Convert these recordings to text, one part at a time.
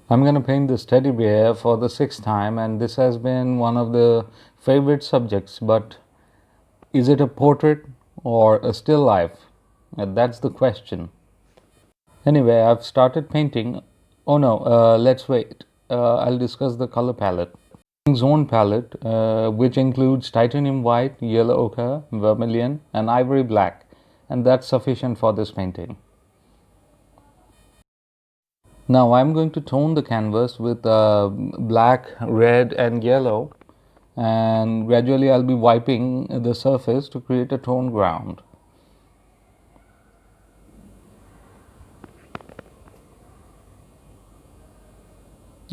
I'm going to paint this teddy bear for the sixth time, and this has been one of the favorite subjects. But is it a portrait or a still life? That's the question. Anyway, I've started painting. Oh no, let's wait. I'll discuss the color palette. Zone palette, which includes titanium white, yellow ochre, vermilion, and ivory black, and that's sufficient for this painting. Now I'm going to tone the canvas with black, red, and yellow, and gradually I'll be wiping the surface to create a tone ground.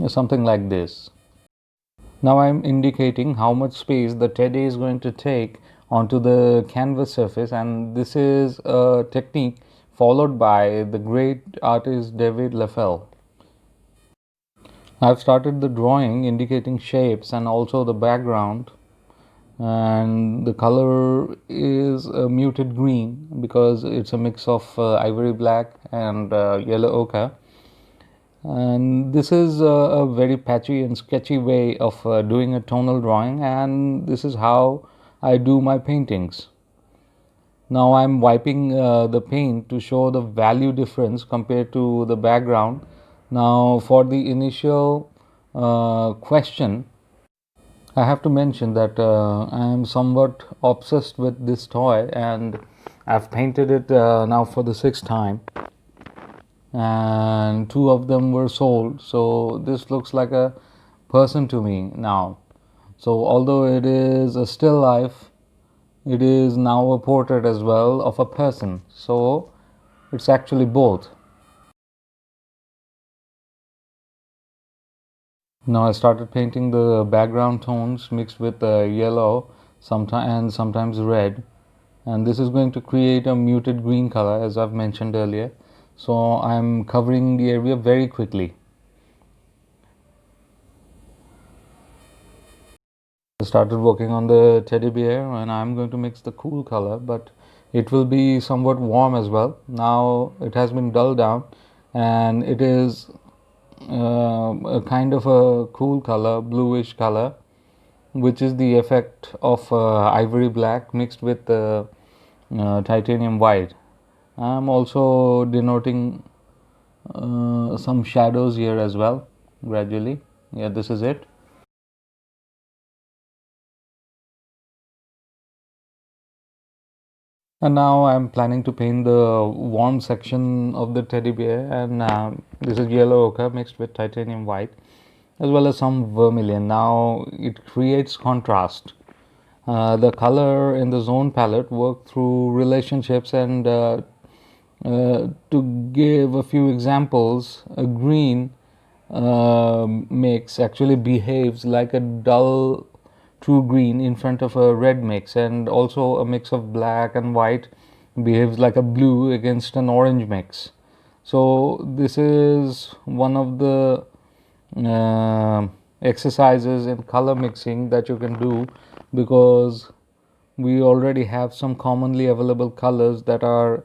Something like this. Now I'm indicating how much space the teddy is going to take onto the canvas surface, and this is a technique followed by the great artist David Leffel. I've started the drawing indicating shapes and also the background, and the color is a muted green because it's a mix of ivory black and yellow ochre. And this is a very patchy and sketchy way of doing a tonal drawing, and this is how I do my paintings. Now I'm wiping the paint to show the value difference compared to the background. Now for the initial question, I have to mention that I am somewhat obsessed with this toy, and I've painted it now for the sixth time, and two of them were sold. So this looks like a person to me now. So although it is a still life, it is now a portrait as well of a person. So it's actually both. Now I started painting the background tones mixed with yellow sometimes and sometimes red, and this is going to create a muted green color as I've mentioned earlier. So I'm covering the area very quickly. I started working on the teddy bear, and I'm going to mix the cool color, but it will be somewhat warm as well. Now it has been dulled down, and it is a kind of a cool color, bluish color, which is the effect of ivory black mixed with titanium white. I'm also denoting some shadows here as well, gradually. Yeah, this is it. And now I'm planning to paint the warm section of the teddy bear, and this is yellow ochre mixed with titanium white, as well as some vermilion. Now it creates contrast. The color in the zone palette work through relationships, and to give a few examples, a green mix actually behaves like a dull true green in front of a red mix, and also a mix of black and white behaves like a blue against an orange mix. So this is one of the uh, exercises in color mixing that you can do, because we already have some commonly available colors that are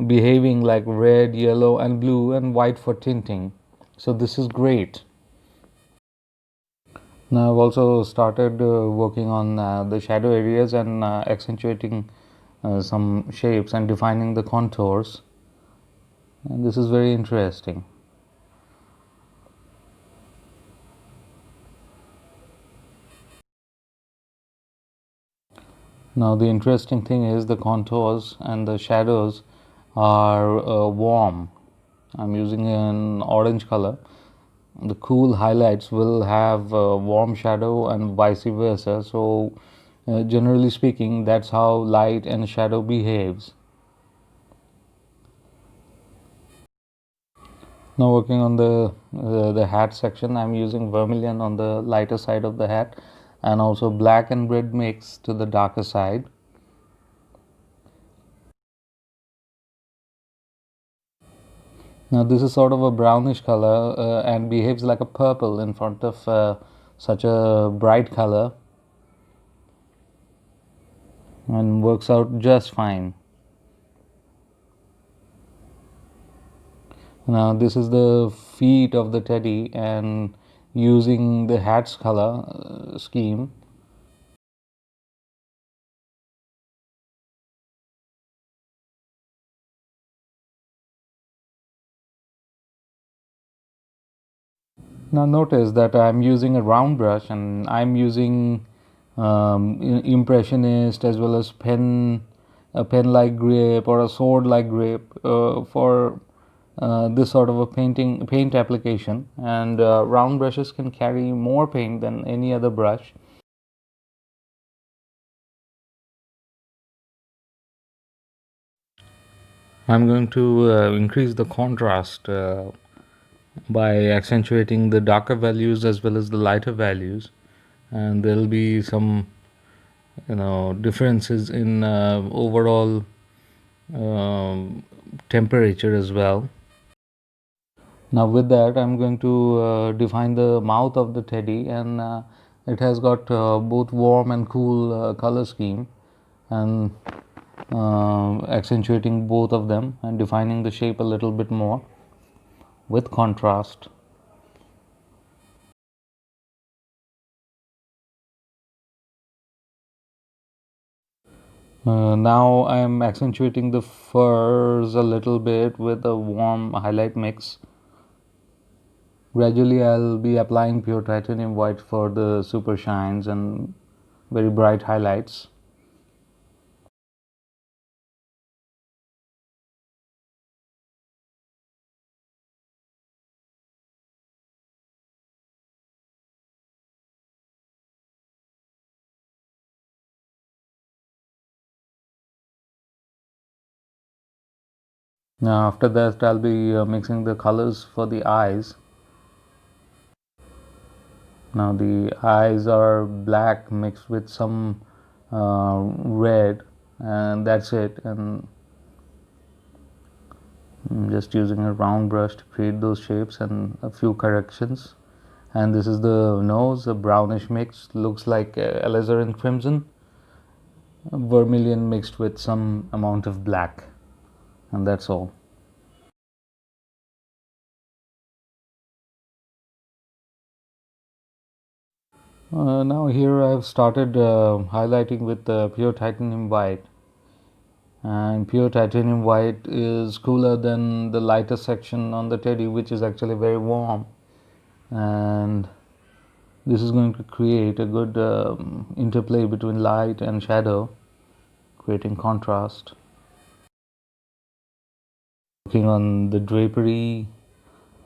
behaving like red, yellow, and blue, and white for tinting. So this is great. Now I've also started working on the shadow areas and accentuating some shapes and defining the contours, and this is very interesting. Now the interesting thing is the contours and the shadows are warm. I'm using an orange color. The cool highlights will have warm shadow and vice versa. So generally speaking, that's how light and shadow behaves. Now working on the hat section, I'm using vermilion on the lighter side of the hat, and also black and red mix to the darker side. Now this is sort of a brownish color and behaves like a purple in front of such a bright color, and works out just fine. Now this is the feet of the teddy, and using the hat's color scheme. Now notice that I'm using a round brush, and I'm using impressionist as well as a pen-like grip or a sword-like grip for this sort of a paint application. And round brushes can carry more paint than any other brush. I'm going to increase the contrast by accentuating the darker values as well as the lighter values, and there'll be some differences in overall um, temperature as well. Now with that, I'm going to define the mouth of the teddy, and it has got both warm and cool color scheme, and accentuating both of them and defining the shape a little bit more with contrast. Now I'm accentuating the furs a little bit with a warm highlight mix. Gradually, I'll be applying pure titanium white for the super shines and very bright highlights. Now, after that, I'll be mixing the colors for the eyes. Now, the eyes are black mixed with some red, and that's it. And I'm just using a round brush to create those shapes and a few corrections. And this is the nose, a brownish mix, looks like alizarin crimson, vermilion mixed with some amount of black, and that's all. Now here I've started highlighting with pure titanium white, and pure titanium white is cooler than the lighter section on the teddy, which is actually very warm, and this is going to create a good interplay between light and shadow, creating contrast. Working on the drapery,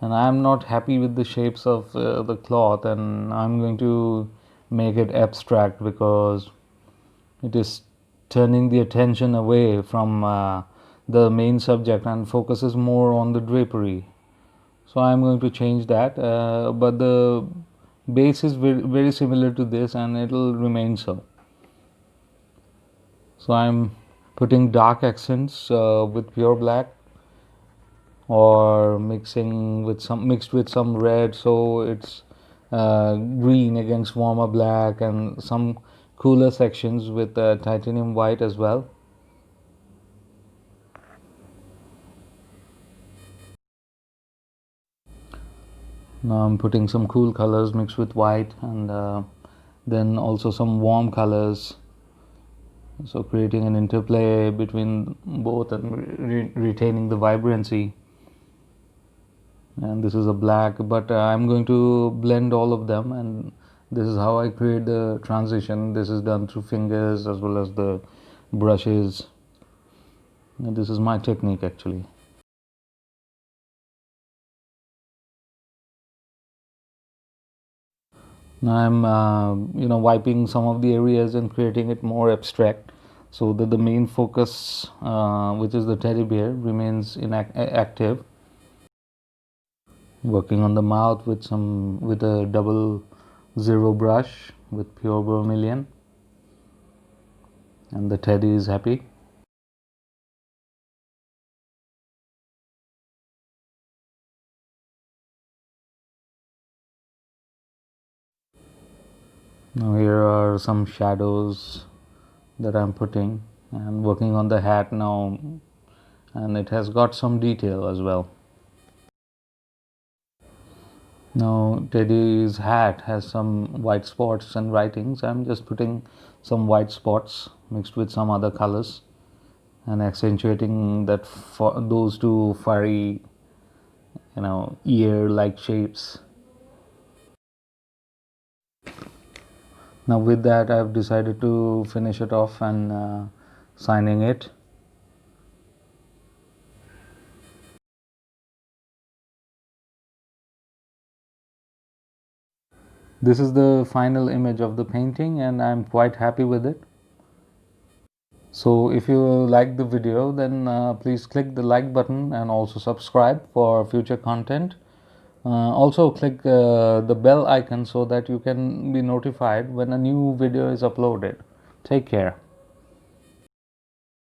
and I'm not happy with the shapes of the cloth, and I'm going to make it abstract because it is turning the attention away from the main subject and focuses more on the drapery. So I'm going to change that, but the base is very similar to this, and it will remain so. So I'm putting dark accents with pure black, or mixed with some red, so it's green against warmer black, and some cooler sections with titanium white as well. Now I'm putting some cool colors mixed with white, and then also some warm colors, so creating an interplay between both and retaining the vibrancy. And this is a black, but I'm going to blend all of them, and this is how I create the transition. This is done through fingers as well as the brushes, and this is my technique actually. Now I'm wiping some of the areas and creating it more abstract, so that the main focus, which is the teddy bear, remains active. Working on the mouth with a double zero brush with pure vermilion, and the teddy is happy. Now here are some shadows that I'm putting, and working on the hat now, and it has got some detail as well. Now Teddy's hat has some white spots and writings. I'm just putting some white spots mixed with some other colors and accentuating that for those two furry, ear like shapes. Now with that, I've decided to finish it off and signing it. This is the final image of the painting and I'm quite happy with it. So if you like the video, then please click the like button and also subscribe for future content. Also click the bell icon so that you can be notified when a new video is uploaded. Take care.